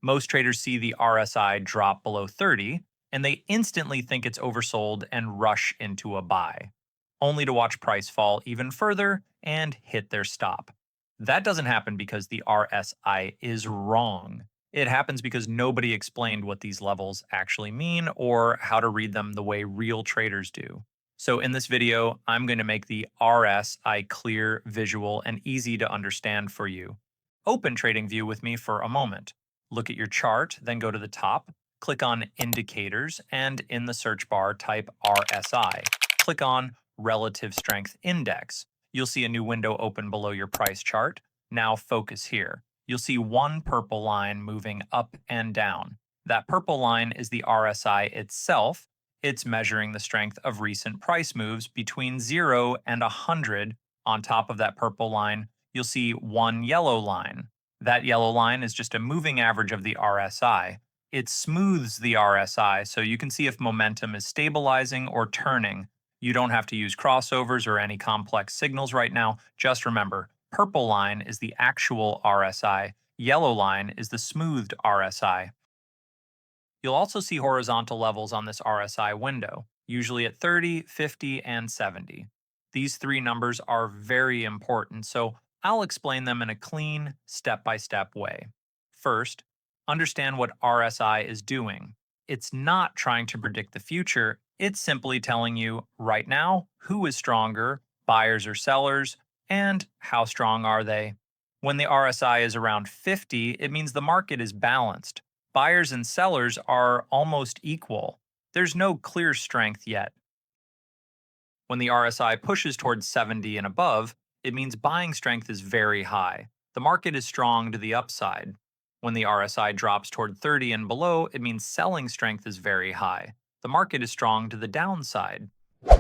Most traders see the RSI drop below 30 and they instantly think it's oversold and rush into a buy, only to watch price fall even further and hit their stop. That doesn't happen because the RSI is wrong. It happens because nobody explained what these levels actually mean or how to read them the way real traders do. So in this video, I'm going to make the RSI clear, visual, and easy to understand for you. Open TradingView with me for a moment. Look at your chart, then go to the top, click on Indicators, and in the search bar, type RSI. Click on Relative Strength Index. You'll see a new window open below your price chart. Now focus here. You'll see one purple line moving up and down. That purple line is the RSI itself. It's measuring the strength of recent price moves between 0 and 100. On top of that purple line, you'll see one yellow line. That yellow line is just a moving average of the RSI. It smooths the RSI so you can see if momentum is stabilizing or turning. You don't have to use crossovers or any complex signals right now. Just remember, purple line is the actual RSI, yellow line is the smoothed RSI. You'll also see horizontal levels on this RSI window, usually at 30, 50, and 70. These three numbers are very important, so I'll explain them in a clean, step-by-step way. First, understand what RSI is doing. It's not trying to predict the future, it's simply telling you, right now, who is stronger, buyers or sellers, and how strong are they. When the RSI is around 50, it means the market is balanced. Buyers and sellers are almost equal. There's no clear strength yet. When the RSI pushes towards 70 and above, it means buying strength is very high. The market is strong to the upside. When the RSI drops toward 30 and below, it means selling strength is very high. The market is strong to the downside.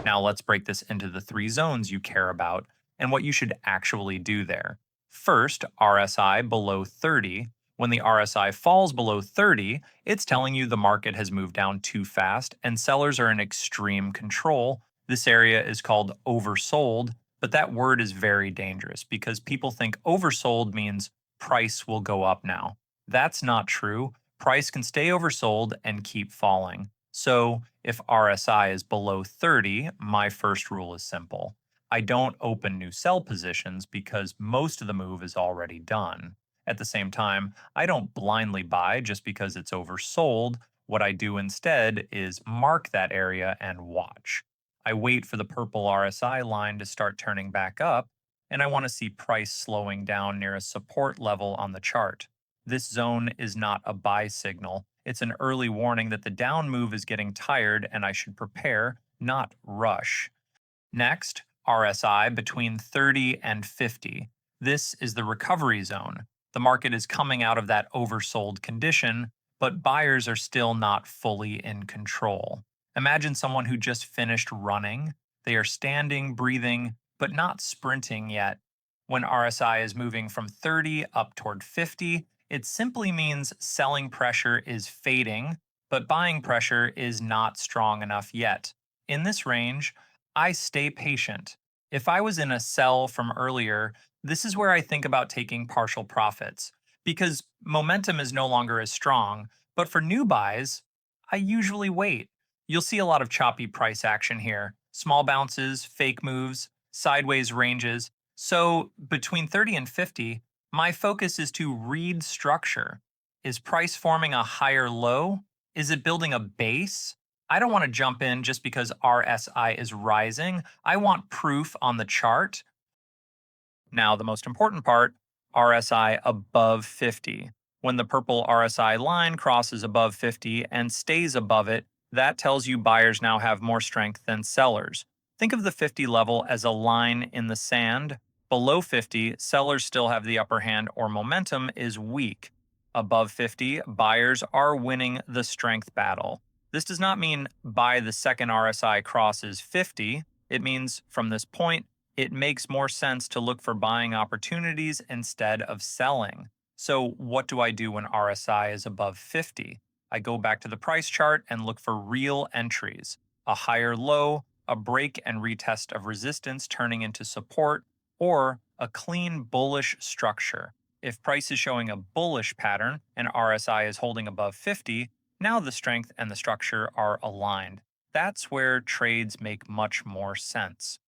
Now let's break this into the three zones you care about and what you should actually do there. First, RSI below 30. When the RSI falls below 30, it's telling you the market has moved down too fast and sellers are in extreme control. This area is called oversold, but that word is very dangerous because people think oversold means price will go up now. That's not true. Price can stay oversold and keep falling. So if RSI is below 30, my first rule is simple. I don't open new sell positions because most of the move is already done. At the same time, I don't blindly buy just because it's oversold. What I do instead is mark that area and watch. I wait for the purple RSI line to start turning back up, and I want to see price slowing down near a support level on the chart. This zone is not a buy signal. It's an early warning that the down move is getting tired and I should prepare, not rush. Next, RSI between 30 and 50. This is the recovery zone. The market is coming out of that oversold condition, but buyers are still not fully in control. Imagine someone who just finished running. They are standing, breathing, but not sprinting yet. When RSI is moving from 30 up toward 50, it simply means selling pressure is fading, but buying pressure is not strong enough yet. In this range, I stay patient. If I was in a sell from earlier, this is where I think about taking partial profits because momentum is no longer as strong. But for new buys, I usually wait. You'll see a lot of choppy price action here, small bounces, fake moves, sideways ranges. So between 30 and 50, my focus is to read structure. Is price forming a higher low? Is it building a base? I don't want to jump in just because RSI is rising. I want proof on the chart. Now, the most important part, RSI above 50. When the purple RSI line crosses above 50 and stays above it, that tells you buyers now have more strength than sellers. Think of the 50 level as a line in the sand. Below 50, sellers still have the upper hand or momentum is weak. Above 50, buyers are winning the strength battle. This does not mean by the second RSI crosses 50. It means from this point, it makes more sense to look for buying opportunities instead of selling. So what do I do when RSI is above 50? I go back to the price chart and look for real entries, a higher low, a break and retest of resistance turning into support, or a clean bullish structure. If price is showing a bullish pattern and RSI is holding above 50, now the strength and the structure are aligned. That's where trades make much more sense.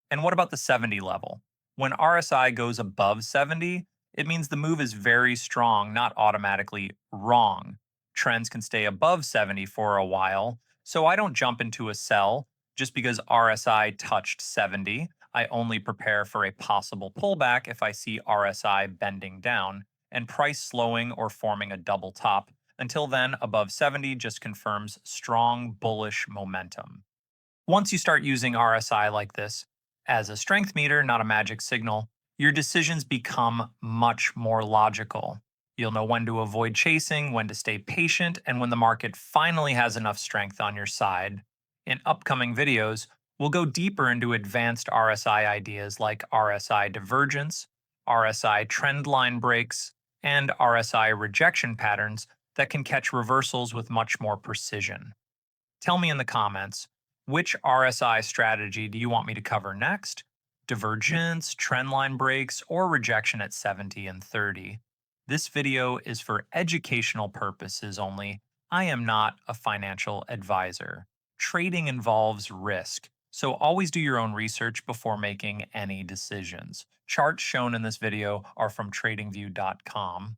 And what about the 70 level? When RSI goes above 70, it means the move is very strong, not automatically wrong. Trends can stay above 70 for a while, so I don't jump into a sell just because RSI touched 70. I only prepare for a possible pullback if I see RSI bending down and price slowing or forming a double top. Until then, above 70 just confirms strong bullish momentum. Once you start using RSI like this as a strength meter, not a magic signal, your decisions become much more logical. You'll know when to avoid chasing, when to stay patient, and when the market finally has enough strength on your side. In upcoming videos, we'll go deeper into advanced RSI ideas like RSI divergence, RSI trend line breaks, and RSI rejection patterns that can catch reversals with much more precision. Tell me in the comments, which RSI strategy do you want me to cover next? Divergence, trendline breaks, or rejection at 70 and 30? This video is for educational purposes only. I am not a financial advisor. Trading involves risk, so always do your own research before making any decisions. Charts shown in this video are from TradingView.com.